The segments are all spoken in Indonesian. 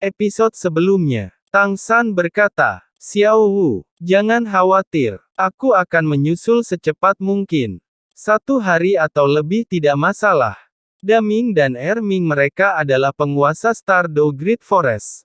episode sebelumnya. Tang San berkata, Xiao Wu, jangan khawatir, aku akan menyusul secepat mungkin. 1 hari atau lebih tidak masalah. Daming dan Erming mereka adalah penguasa Stardew Great Forest.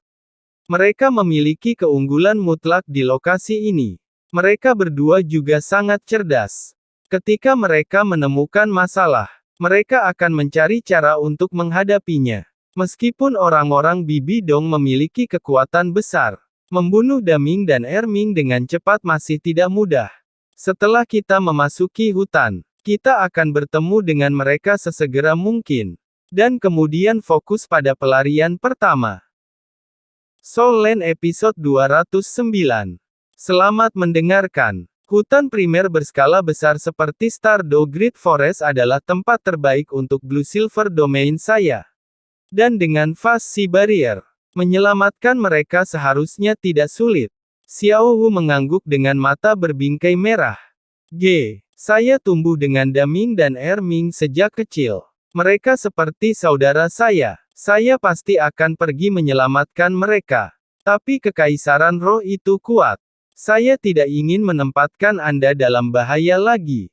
Mereka memiliki keunggulan mutlak di lokasi ini. Mereka berdua juga sangat cerdas. Ketika mereka menemukan masalah, mereka akan mencari cara untuk menghadapinya. Meskipun orang-orang Bibi Dong memiliki kekuatan besar, membunuh Daming dan Erming dengan cepat masih tidak mudah. Setelah kita memasuki hutan, kita akan bertemu dengan mereka sesegera mungkin. Dan kemudian fokus pada pelarian pertama. Soul Land episode 209. Selamat mendengarkan. Hutan primer berskala besar seperti Stardew Great Forest adalah tempat terbaik untuk Blue Silver Domain saya. Dan dengan Fast Sea Barrier, menyelamatkan mereka seharusnya tidak sulit. Xiao Wu mengangguk dengan mata berbingkai merah. Saya tumbuh dengan Daming dan Erming sejak kecil. Mereka seperti saudara saya. Saya pasti akan pergi menyelamatkan mereka. Tapi kekaisaran roh itu kuat. Saya tidak ingin menempatkan Anda dalam bahaya lagi.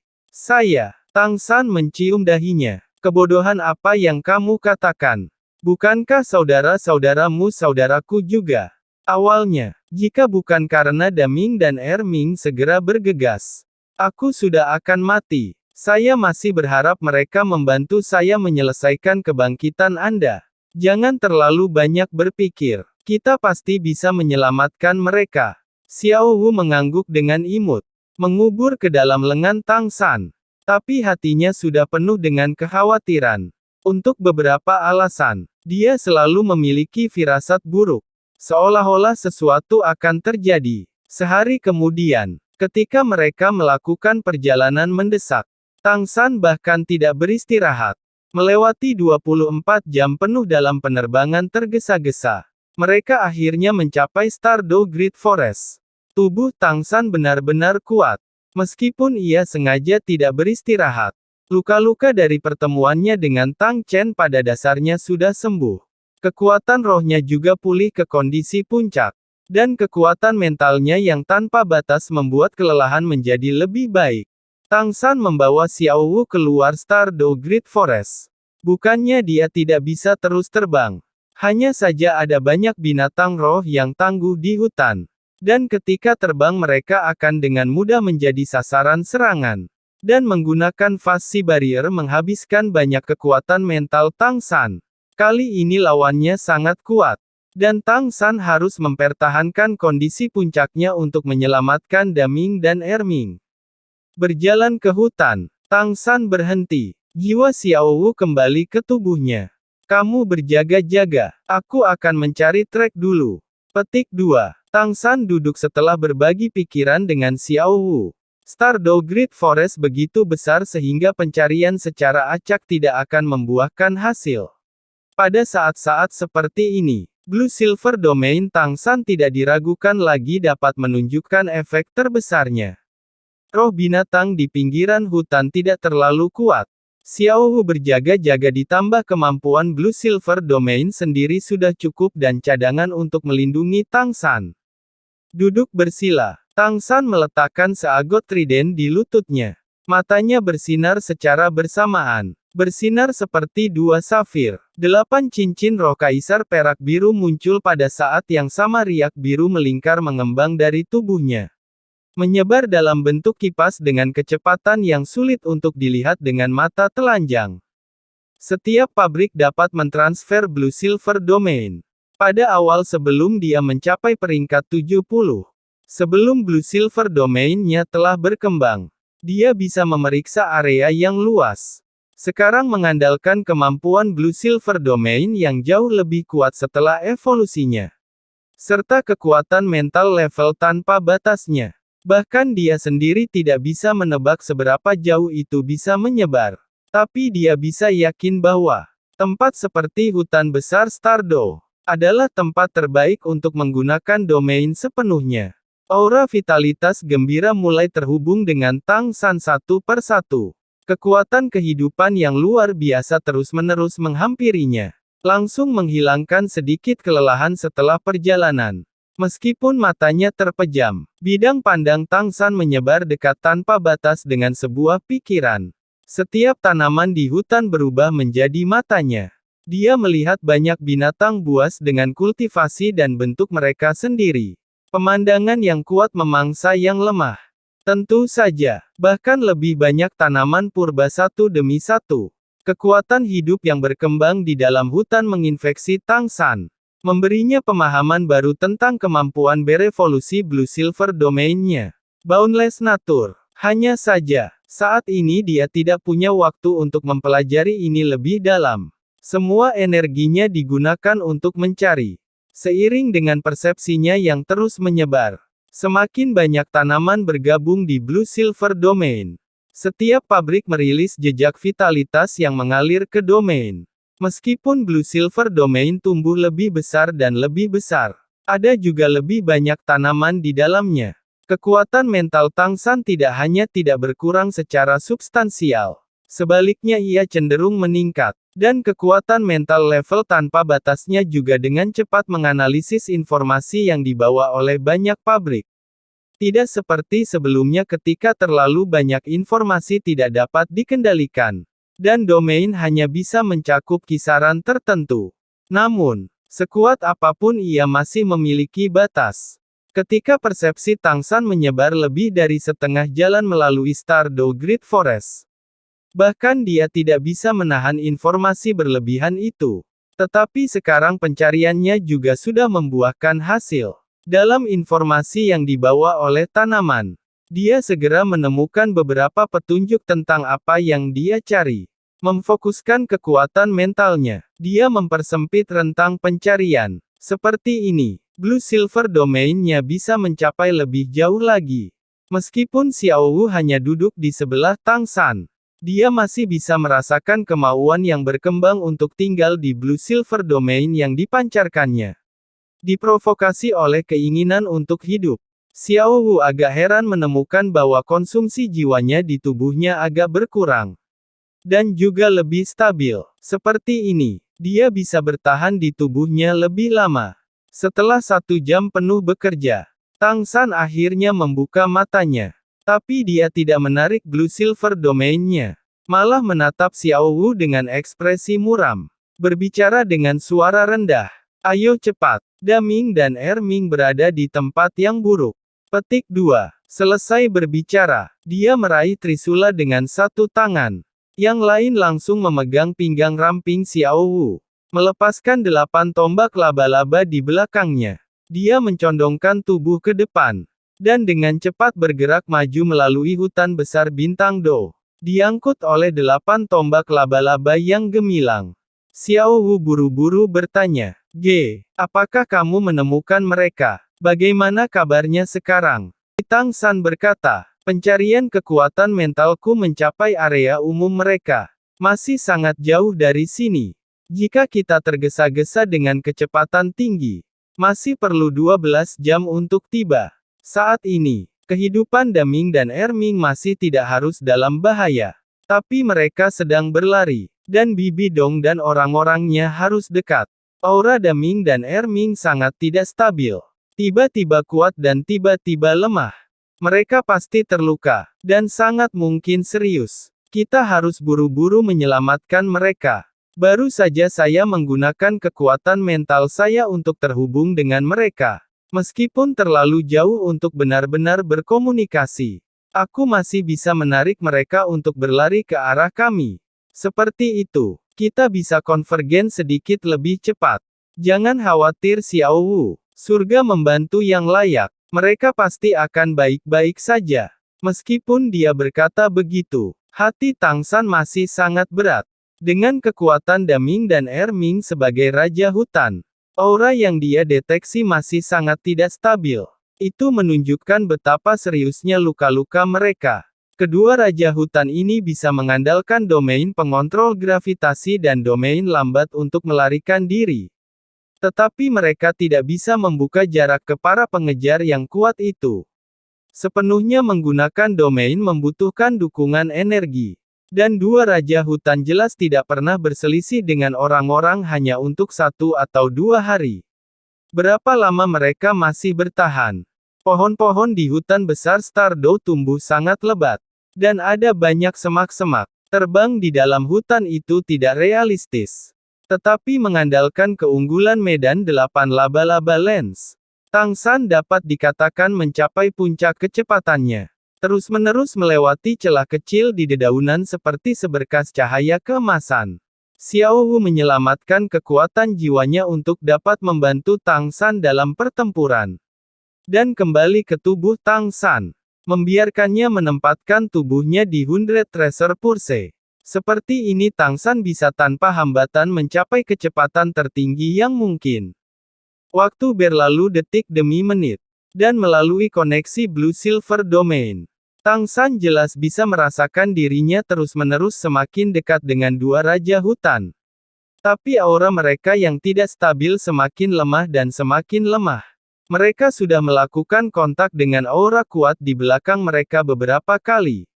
Tang San mencium dahinya. Kebodohan apa yang kamu katakan? Bukankah saudara-saudaramu saudaraku juga? Awalnya, jika bukan karena Daming dan Erming segera bergegas, aku sudah akan mati. Saya masih berharap mereka membantu saya menyelesaikan kebangkitan Anda. Jangan terlalu banyak berpikir. Kita pasti bisa menyelamatkan mereka. Xiao Wu mengangguk dengan imut. Mengubur ke dalam lengan Tang San. Tapi hatinya sudah penuh dengan kekhawatiran. Untuk beberapa alasan, dia selalu memiliki firasat buruk. Seolah-olah sesuatu akan terjadi. Sehari kemudian, ketika mereka melakukan perjalanan mendesak, Tang San bahkan tidak beristirahat. Melewati 24 jam penuh dalam penerbangan tergesa-gesa, mereka akhirnya mencapai Stardew Great Forest. Tubuh Tang San benar-benar kuat. Meskipun ia sengaja tidak beristirahat, luka-luka dari pertemuannya dengan Tang Chen pada dasarnya sudah sembuh. Kekuatan rohnya juga pulih ke kondisi puncak. Dan kekuatan mentalnya yang tanpa batas membuat kelelahan menjadi lebih baik. Tang San membawa Xiao Wu keluar Stardew Great Forest. Bukannya dia tidak bisa terus terbang. Hanya saja ada banyak binatang roh yang tangguh di hutan. Dan ketika terbang mereka akan dengan mudah menjadi sasaran serangan. Dan menggunakan Fast Sea Barrier menghabiskan banyak kekuatan mental Tang San. Kali ini lawannya sangat kuat. Dan Tang San harus mempertahankan kondisi puncaknya untuk menyelamatkan Daming dan Erming. Berjalan ke hutan, Tang San berhenti. Jiwa Xiao Wu kembali ke tubuhnya. Kamu berjaga-jaga. Aku akan mencari trek dulu. Petik 2. Tang San duduk setelah berbagi pikiran dengan Xiao Wu. Stardew Great Forest begitu besar sehingga pencarian secara acak tidak akan membuahkan hasil. Pada saat-saat seperti ini, Blue Silver Domain Tang San tidak diragukan lagi dapat menunjukkan efek terbesarnya. Roh binatang di pinggiran hutan tidak terlalu kuat. Xiao Wu berjaga-jaga ditambah kemampuan Blue Silver Domain sendiri sudah cukup dan cadangan untuk melindungi Tang San. Duduk bersila, Tang San meletakkan seagot trident di lututnya. Matanya bersinar secara bersamaan. Bersinar seperti 2 safir. 8 cincin roh kaisar perak biru muncul pada saat yang sama riak biru melingkar mengembang dari tubuhnya. Menyebar dalam bentuk kipas dengan kecepatan yang sulit untuk dilihat dengan mata telanjang. Setiap pabrik dapat mentransfer Blue Silver Domain. Pada awal sebelum dia mencapai peringkat 70. Sebelum Blue Silver Domain-nya telah berkembang, dia bisa memeriksa area yang luas. Sekarang mengandalkan kemampuan Blue Silver Domain yang jauh lebih kuat setelah evolusinya. Serta kekuatan mental level tanpa batasnya. Bahkan dia sendiri tidak bisa menebak seberapa jauh itu bisa menyebar. Tapi dia bisa yakin bahwa tempat seperti hutan besar Stardew adalah tempat terbaik untuk menggunakan domain sepenuhnya. Aura vitalitas gembira mulai terhubung dengan Tang San satu per satu. Kekuatan kehidupan yang luar biasa terus-menerus menghampirinya. langsung menghilangkan sedikit kelelahan setelah perjalanan. Meskipun matanya terpejam, bidang pandang Tang San menyebar dekat tanpa batas dengan sebuah pikiran. Setiap tanaman di hutan berubah menjadi matanya. Dia melihat banyak binatang buas dengan kultivasi dan bentuk mereka sendiri. Pemandangan yang kuat memangsa yang lemah. Tentu saja, bahkan lebih banyak tanaman purba satu demi satu. Kekuatan hidup yang berkembang di dalam hutan menginfeksi Tang San, memberinya pemahaman baru tentang kemampuan berevolusi Blue Silver Domain-nya. Boundless Nature. Hanya saja, saat ini dia tidak punya waktu untuk mempelajari ini lebih dalam. Semua energinya digunakan untuk mencari. Seiring dengan persepsinya yang terus menyebar, semakin banyak tanaman bergabung di Blue Silver Domain. Setiap pabrik merilis jejak vitalitas yang mengalir ke domain. Meskipun Blue Silver Domain tumbuh lebih besar dan lebih besar, ada juga lebih banyak tanaman di dalamnya. Kekuatan mental Tang San tidak hanya tidak berkurang secara substansial, sebaliknya ia cenderung meningkat, dan kekuatan mental level tanpa batasnya juga dengan cepat menganalisis informasi yang dibawa oleh banyak pabrik. Tidak seperti sebelumnya ketika terlalu banyak informasi tidak dapat dikendalikan, dan domain hanya bisa mencakup kisaran tertentu. Namun, sekuat apapun ia masih memiliki batas. Ketika persepsi Tang San menyebar lebih dari setengah jalan melalui Stardew Great Forest. Bahkan dia tidak bisa menahan informasi berlebihan itu. Tetapi sekarang pencariannya juga sudah membuahkan hasil. Dalam informasi yang dibawa oleh tanaman, dia segera menemukan beberapa petunjuk tentang apa yang dia cari. Memfokuskan kekuatan mentalnya, dia mempersempit rentang pencarian. Seperti ini, Blue Silver Domain-nya bisa mencapai lebih jauh lagi. Meskipun Xiao Wu hanya duduk di sebelah Tang San, dia masih bisa merasakan kemauan yang berkembang untuk tinggal di Blue Silver Domain yang dipancarkannya. Diprovokasi oleh keinginan untuk hidup, Xiao Wu agak heran menemukan bahwa konsumsi jiwanya di tubuhnya agak berkurang. Dan juga lebih stabil. Seperti ini, dia bisa bertahan di tubuhnya lebih lama. Setelah 1 jam penuh bekerja, Tang San akhirnya membuka matanya. Tapi dia tidak menarik Blue Silver Domain-nya. Malah menatap Xiao Wu dengan ekspresi muram. Berbicara dengan suara rendah. Ayo cepat. Daming dan Erming berada di tempat yang buruk. Petik 2. Selesai berbicara, dia meraih Trisula dengan satu tangan. Yang lain langsung memegang pinggang ramping Xiao Wu. Melepaskan 8 tombak laba-laba di belakangnya. Dia mencondongkan tubuh ke depan. Dan dengan cepat bergerak maju melalui hutan besar bintang Do. Diangkut oleh 8 tombak laba-laba yang gemilang. Xiao Wu buru-buru bertanya, apakah kamu menemukan mereka? Bagaimana kabarnya sekarang? Tang San berkata, pencarian kekuatan mentalku mencapai area umum mereka. Masih sangat jauh dari sini. Jika kita tergesa-gesa dengan kecepatan tinggi, masih perlu 12 jam untuk tiba. Saat ini, kehidupan Daming dan Erming masih tidak harus dalam bahaya. Tapi mereka sedang berlari. Dan Bibi Dong dan orang-orangnya harus dekat. Aura Daming dan Erming sangat tidak stabil. Tiba-tiba kuat dan tiba-tiba lemah. Mereka pasti terluka, dan sangat mungkin serius. Kita harus buru-buru menyelamatkan mereka. Baru saja saya menggunakan kekuatan mental saya untuk terhubung dengan mereka. Meskipun terlalu jauh untuk benar-benar berkomunikasi, aku masih bisa menarik mereka untuk berlari ke arah kami. Seperti itu, kita bisa konvergen sedikit lebih cepat. Jangan khawatir Xiao Wu, surga membantu yang layak. Mereka pasti akan baik-baik saja. Meskipun dia berkata begitu, hati Tang San masih sangat berat. Dengan kekuatan Daming dan Erming sebagai Raja Hutan, aura yang dia deteksi masih sangat tidak stabil. Itu menunjukkan betapa seriusnya luka-luka mereka. Kedua Raja Hutan ini bisa mengandalkan domain pengontrol gravitasi dan domain lambat untuk melarikan diri. Tetapi mereka tidak bisa membuka jarak ke para pengejar yang kuat itu. Sepenuhnya menggunakan domain membutuhkan dukungan energi. Dan dua raja hutan jelas tidak pernah berselisih dengan orang-orang hanya untuk 1 atau 2 hari. Berapa lama mereka masih bertahan? Pohon-pohon di hutan besar Stardew tumbuh sangat lebat. Dan ada banyak semak-semak. Terbang di dalam hutan itu tidak realistis. Tetapi mengandalkan keunggulan medan 8 laba-laba lens, Tang San dapat dikatakan mencapai puncak kecepatannya. Terus-menerus melewati celah kecil di dedaunan seperti seberkas cahaya keemasan. Xiao Wu menyelamatkan kekuatan jiwanya untuk dapat membantu Tang San dalam pertempuran. Dan kembali ke tubuh Tang San. Membiarkannya menempatkan tubuhnya di 100 Tracer Purse. Seperti ini Tang San bisa tanpa hambatan mencapai kecepatan tertinggi yang mungkin. Waktu berlalu detik demi menit. Dan melalui koneksi Blue Silver Domain, Tang San jelas bisa merasakan dirinya terus-menerus semakin dekat dengan dua raja hutan. Tapi aura mereka yang tidak stabil semakin lemah dan semakin lemah. Mereka sudah melakukan kontak dengan aura kuat di belakang mereka beberapa kali.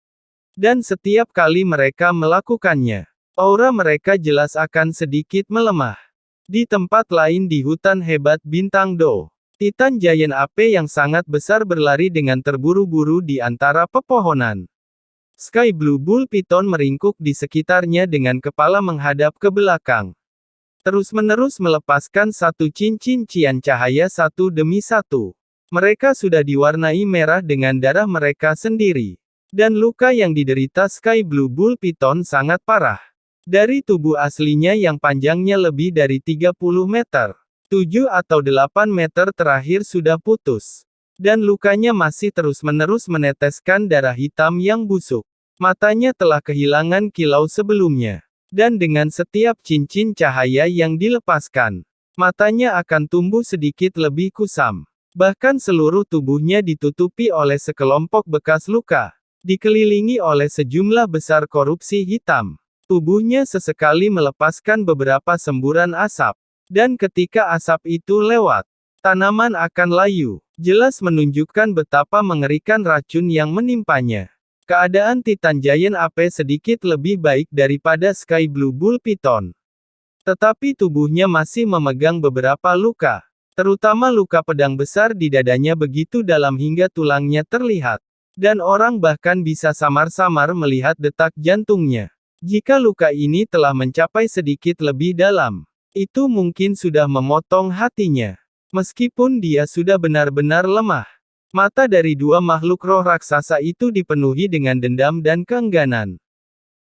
Dan setiap kali mereka melakukannya, aura mereka jelas akan sedikit melemah. Di tempat lain di hutan hebat Bintang Do, Titan Giant Ape yang sangat besar berlari dengan terburu-buru di antara pepohonan. Sky Blue Bull Python meringkuk di sekitarnya dengan kepala menghadap ke belakang. Terus-menerus melepaskan satu cincin cian cahaya satu demi satu. Mereka sudah diwarnai merah dengan darah mereka sendiri. Dan luka yang diderita Sky Blue Bull Python sangat parah. Dari tubuh aslinya yang panjangnya lebih dari 30 meter. 7 atau 8 meter terakhir sudah putus. Dan lukanya masih terus-menerus meneteskan darah hitam yang busuk. Matanya telah kehilangan kilau sebelumnya. Dan dengan setiap cincin cahaya yang dilepaskan, matanya akan tumbuh sedikit lebih kusam. Bahkan seluruh tubuhnya ditutupi oleh sekelompok bekas luka. Dikelilingi oleh sejumlah besar korupsi hitam. Tubuhnya sesekali melepaskan beberapa semburan asap. Dan ketika asap itu lewat, tanaman akan layu. Jelas menunjukkan betapa mengerikan racun yang menimpanya. Keadaan Titan Giant Ape sedikit lebih baik daripada Sky Blue Bull Python. Tetapi tubuhnya masih memegang beberapa luka. Terutama luka pedang besar di dadanya begitu dalam hingga tulangnya terlihat. Dan orang bahkan bisa samar-samar melihat detak jantungnya. Jika luka ini telah mencapai sedikit lebih dalam, itu mungkin sudah memotong hatinya. Meskipun dia sudah benar-benar lemah. Mata dari dua makhluk roh raksasa itu dipenuhi dengan dendam dan keengganan.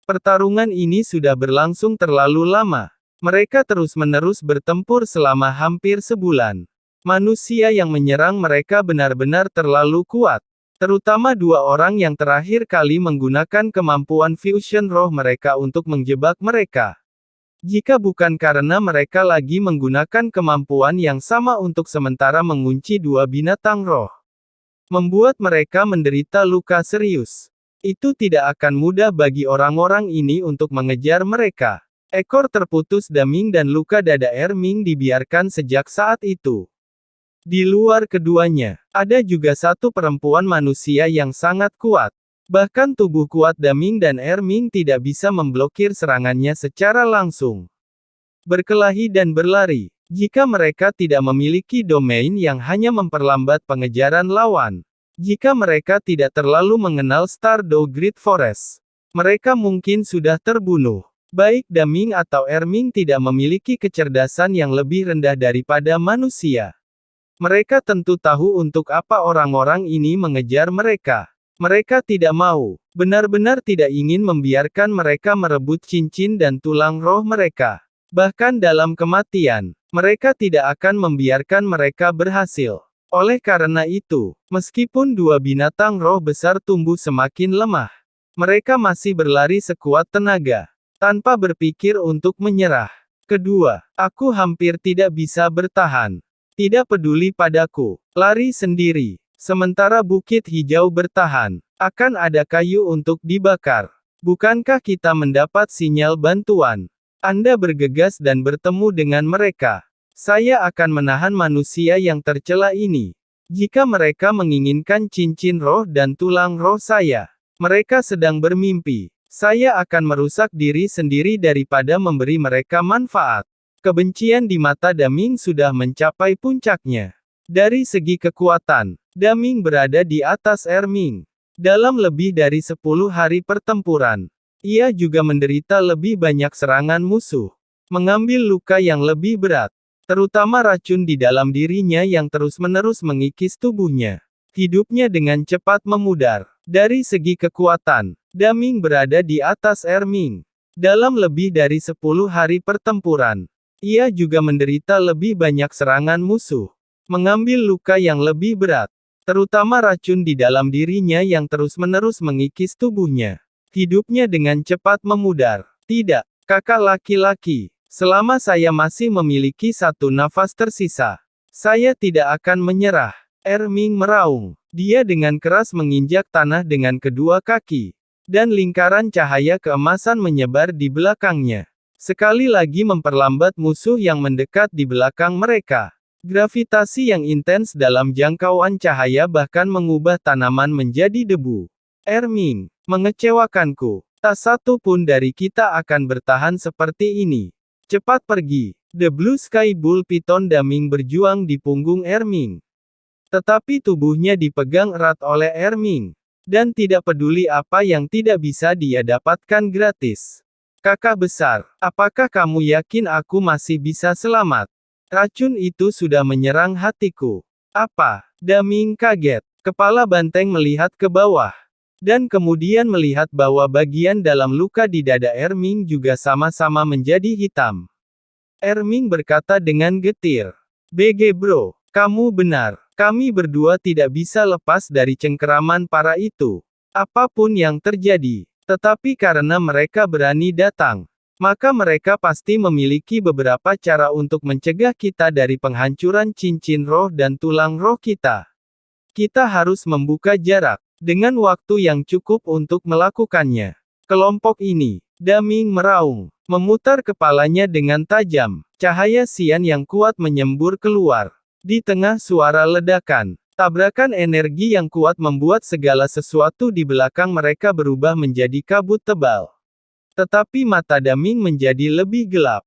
Pertarungan ini sudah berlangsung terlalu lama. Mereka terus-menerus bertempur selama hampir sebulan. Manusia yang menyerang mereka benar-benar terlalu kuat. Terutama dua orang yang terakhir kali menggunakan kemampuan fusion roh mereka untuk menjebak mereka. Jika bukan karena mereka lagi menggunakan kemampuan yang sama untuk sementara mengunci dua binatang roh, membuat mereka menderita luka serius. Itu tidak akan mudah bagi orang-orang ini untuk mengejar mereka. Ekor terputus Daming dan luka dada Erming dibiarkan sejak saat itu. Di luar keduanya, ada juga satu perempuan manusia yang sangat kuat. Bahkan tubuh kuat Daming dan Erming tidak bisa memblokir serangannya secara langsung. Berkelahi dan berlari. Jika mereka tidak memiliki domain yang hanya memperlambat pengejaran lawan. Jika mereka tidak terlalu mengenal Stardew Great Forest, mereka mungkin sudah terbunuh. Baik Daming atau Erming tidak memiliki kecerdasan yang lebih rendah daripada manusia. Mereka tentu tahu untuk apa orang-orang ini mengejar mereka. Mereka tidak mau, benar-benar tidak ingin membiarkan mereka merebut cincin dan tulang roh mereka. Bahkan dalam kematian, mereka tidak akan membiarkan mereka berhasil. Oleh karena itu, meskipun dua binatang roh besar tumbuh semakin lemah, mereka masih berlari sekuat tenaga, tanpa berpikir untuk menyerah. Kedua, aku hampir tidak bisa bertahan. Tidak peduli padaku, lari sendiri. Sementara Bukit Hijau bertahan, akan ada kayu untuk dibakar. Bukankah kita mendapat sinyal bantuan? Anda bergegas dan bertemu dengan mereka. Saya akan menahan manusia yang tercela ini. Jika mereka menginginkan cincin roh dan tulang roh saya, mereka sedang bermimpi. Saya akan merusak diri sendiri daripada memberi mereka manfaat. Kebencian di mata Daming sudah mencapai puncaknya. Dari segi kekuatan, Daming berada di atas Erming. Dalam lebih dari 10 hari pertempuran, ia juga menderita lebih banyak serangan musuh. Mengambil luka yang lebih berat. Terutama racun di dalam dirinya yang terus-menerus mengikis tubuhnya. Hidupnya dengan cepat memudar. Dari segi kekuatan, Daming berada di atas Erming. Dalam lebih dari 10 hari pertempuran, ia juga menderita lebih banyak serangan musuh. Mengambil luka yang lebih berat. Terutama racun di dalam dirinya yang terus-menerus mengikis tubuhnya. Hidupnya dengan cepat memudar. Tidak, kakak laki-laki. Selama saya masih memiliki satu nafas tersisa, saya tidak akan menyerah. Erming meraung. Dia dengan keras menginjak tanah dengan kedua kaki. Dan lingkaran cahaya keemasan menyebar di belakangnya. Sekali lagi memperlambat musuh yang mendekat di belakang mereka. Gravitasi yang intens dalam jangkauan cahaya bahkan mengubah tanaman menjadi debu. Erming, mengecewakanku. Tak satu pun dari kita akan bertahan seperti ini. Cepat pergi. The Blue Sky Bull Python Daming berjuang di punggung Erming. Tetapi tubuhnya dipegang erat oleh Erming. Dan tidak peduli apa yang tidak bisa dia dapatkan gratis. Kakak besar, apakah kamu yakin aku masih bisa selamat? Racun itu sudah menyerang hatiku. Apa? Daming kaget. Kepala banteng melihat ke bawah. Dan kemudian melihat bahwa bagian dalam luka di dada Erming juga sama-sama menjadi hitam. Erming berkata dengan getir. BG bro, kamu benar. Kami berdua tidak bisa lepas dari cengkeraman para itu. Apapun yang terjadi. Tetapi karena mereka berani datang, maka mereka pasti memiliki beberapa cara untuk mencegah kita dari penghancuran cincin roh dan tulang roh kita. Kita harus membuka jarak, dengan waktu yang cukup untuk melakukannya. Kelompok ini, Daming meraung, memutar kepalanya dengan tajam. Cahaya sian yang kuat menyembur keluar. Di tengah suara ledakan, tabrakan energi yang kuat membuat segala sesuatu di belakang mereka berubah menjadi kabut tebal. Tetapi mata Daming menjadi lebih gelap.